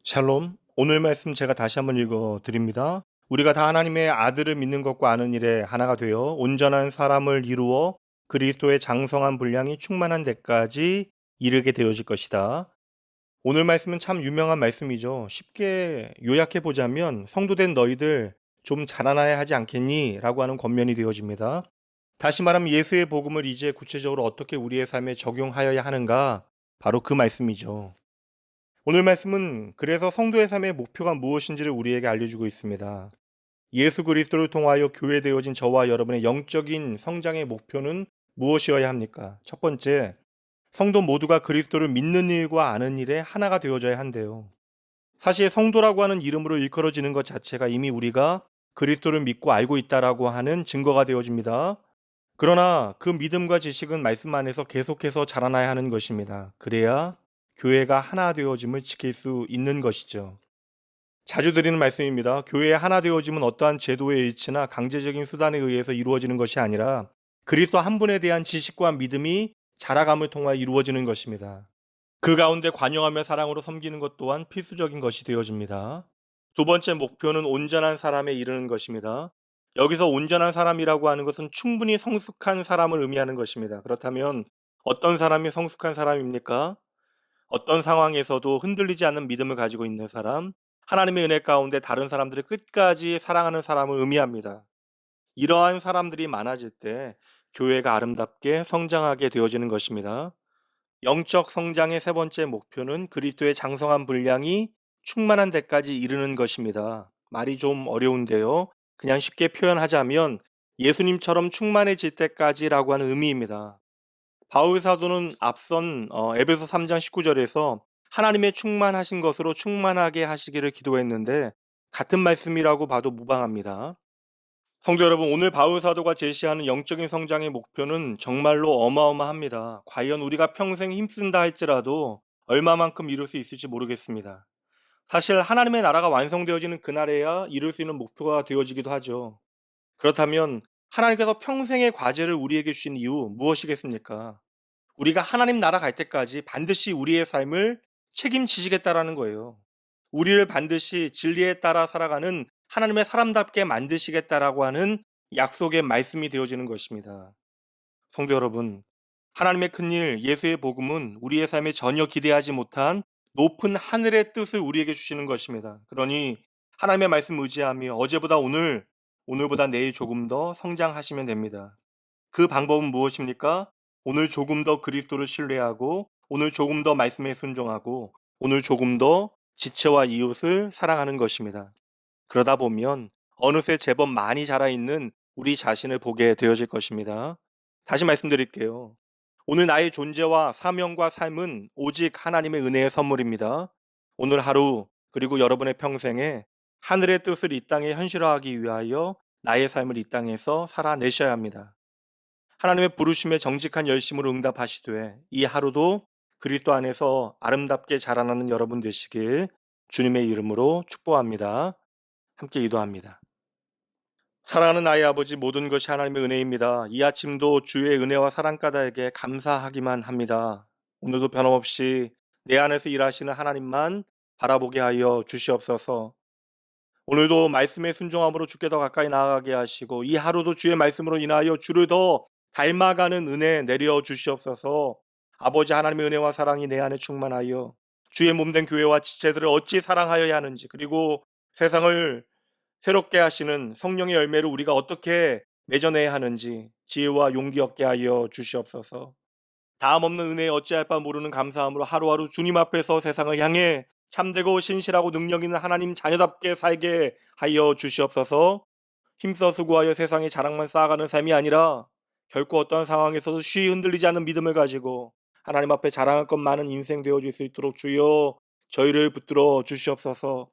샬롬. 오늘 말씀 제가 다시 한번 읽어 드립니다. 우리가 다 하나님의 아들을 믿는 것과 아는 일에 하나가 되어 온전한 사람을 이루어 그리스도의 장성한 분량이 충만한 데까지 이르게 되어질 것이다. 오늘 말씀은 참 유명한 말씀이죠. 쉽게 요약해 보자면 성도된 너희들 좀 자라나야 하지 않겠니? 라고 하는 권면이 되어집니다. 다시 말하면 예수의 복음을 이제 구체적으로 어떻게 우리의 삶에 적용하여야 하는가? 바로 그 말씀이죠. 오늘 말씀은 그래서 성도의 삶의 목표가 무엇인지를 우리에게 알려주고 있습니다. 예수 그리스도를 통하여 교회되어진 저와 여러분의 영적인 성장의 목표는 무엇이어야 합니까? 첫 번째, 성도 모두가 그리스도를 믿는 일과 아는 일에 하나가 되어져야 한대요. 사실 성도라고 하는 이름으로 일컬어지는 것 자체가 이미 우리가 그리스도를 믿고 알고 있다라고 하는 증거가 되어집니다. 그러나 그 믿음과 지식은 말씀 안에서 계속해서 자라나야 하는 것입니다. 그래야 교회가 하나 되어짐을 지킬 수 있는 것이죠. 자주 드리는 말씀입니다. 교회의 하나 되어짐은 어떠한 제도의 일치나 강제적인 수단에 의해서 이루어지는 것이 아니라 그리스도 한 분에 대한 지식과 믿음이 자라감을 통하여 이루어지는 것입니다. 그 가운데 관용하며 사랑으로 섬기는 것 또한 필수적인 것이 되어집니다. 두 번째 목표는 온전한 사람에 이르는 것입니다. 여기서 온전한 사람이라고 하는 것은 충분히 성숙한 사람을 의미하는 것입니다. 그렇다면 어떤 사람이 성숙한 사람입니까? 어떤 상황에서도 흔들리지 않는 믿음을 가지고 있는 사람, 하나님의 은혜 가운데 다른 사람들을 끝까지 사랑하는 사람을 의미합니다. 이러한 사람들이 많아질 때 교회가 아름답게 성장하게 되어지는 것입니다. 영적 성장의 세 번째 목표는 그리스도의 장성한 분량이 충만한 데까지 이르는 것입니다. 말이 좀 어려운데요. 그냥 쉽게 표현하자면 예수님처럼 충만해질 때까지라고 하는 의미입니다. 바울 사도는 앞선 에베소 3장 19절에서 하나님의 충만하신 것으로 충만하게 하시기를 기도했는데 같은 말씀이라고 봐도 무방합니다. 성도 여러분, 오늘 바울 사도가 제시하는 영적인 성장의 목표는 정말로 어마어마합니다. 과연 우리가 평생 힘쓴다 할지라도 얼마만큼 이룰 수 있을지 모르겠습니다. 사실 하나님의 나라가 완성되어지는 그날에야 이룰 수 있는 목표가 되어지기도 하죠. 그렇다면 하나님께서 평생의 과제를 우리에게 주신 이유 무엇이겠습니까? 우리가 하나님 나라 갈 때까지 반드시 우리의 삶을 책임지시겠다라는 거예요. 우리를 반드시 진리에 따라 살아가는 하나님의 사람답게 만드시겠다라고 하는 약속의 말씀이 되어지는 것입니다. 성도 여러분, 하나님의 큰일, 예수의 복음은 우리의 삶에 전혀 기대하지 못한 높은 하늘의 뜻을 우리에게 주시는 것입니다. 그러니 하나님의 말씀 의지하며 어제보다 오늘, 오늘보다 내일 조금 더 성장하시면 됩니다. 그 방법은 무엇입니까? 오늘 조금 더 그리스도를 신뢰하고, 오늘 조금 더 말씀에 순종하고, 오늘 조금 더 지체와 이웃을 사랑하는 것입니다. 그러다 보면 어느새 제법 많이 자라있는 우리 자신을 보게 되어질 것입니다. 다시 말씀드릴게요. 오늘 나의 존재와 사명과 삶은 오직 하나님의 은혜의 선물입니다. 오늘 하루, 그리고 여러분의 평생에 하늘의 뜻을 이 땅에 현실화하기 위하여 나의 삶을 이 땅에서 살아내셔야 합니다. 하나님의 부르심에 정직한 열심으로 응답하시되 이 하루도 그리스도 안에서 아름답게 자라나는 여러분 되시길 주님의 이름으로 축복합니다. 함께 기도합니다. 사랑하는 나의 아버지, 모든 것이 하나님의 은혜입니다. 이 아침도 주의 은혜와 사랑 까닭에 감사하기만 합니다. 오늘도 변함없이 내 안에서 일하시는 하나님만 바라보게 하여 주시옵소서. 오늘도 말씀의 순종함으로 주께 더 가까이 나아가게 하시고 이 하루도 주의 말씀으로 인하여 주를 더 닮아가는 은혜 내려 주시옵소서. 아버지 하나님의 은혜와 사랑이 내 안에 충만하여 주의 몸된 교회와 지체들을 어찌 사랑하여야 하는지, 그리고 세상을 새롭게 하시는 성령의 열매를 우리가 어떻게 맺어내야 하는지 지혜와 용기 얻게 하여 주시옵소서. 다음 없는 은혜에 어찌할 바 모르는 감사함으로 하루하루 주님 앞에서 세상을 향해 참되고 신실하고 능력 있는 하나님 자녀답게 살게 하여 주시옵소서. 힘써 수고하여 세상의 자랑만 쌓아가는 삶이 아니라 결코 어떠한 상황에서도 쉬이 흔들리지 않는 믿음을 가지고 하나님 앞에 자랑할 것 많은 인생 되어질 수 있도록 주여 저희를 붙들어 주시옵소서.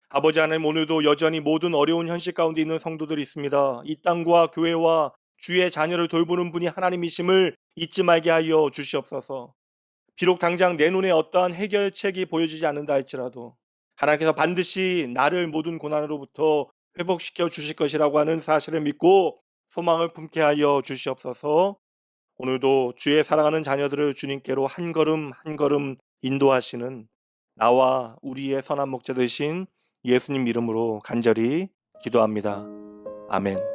아버지 하나님, 오늘도 여전히 모든 어려운 현실 가운데 있는 성도들이 있습니다. 이 땅과 교회와 주의 자녀를 돌보는 분이 하나님이심을 잊지 말게 하여 주시옵소서. 비록 당장 내 눈에 어떠한 해결책이 보여지지 않는다 할지라도 하나님께서 반드시 나를 모든 고난으로부터 회복시켜 주실 것이라고 하는 사실을 믿고 소망을 품게 하여 주시옵소서. 오늘도 주의 사랑하는 자녀들을 주님께로 한 걸음 한 걸음 인도하시는 나와 우리의 선한 목자 되신 예수님 이름으로 간절히 기도합니다. 아멘.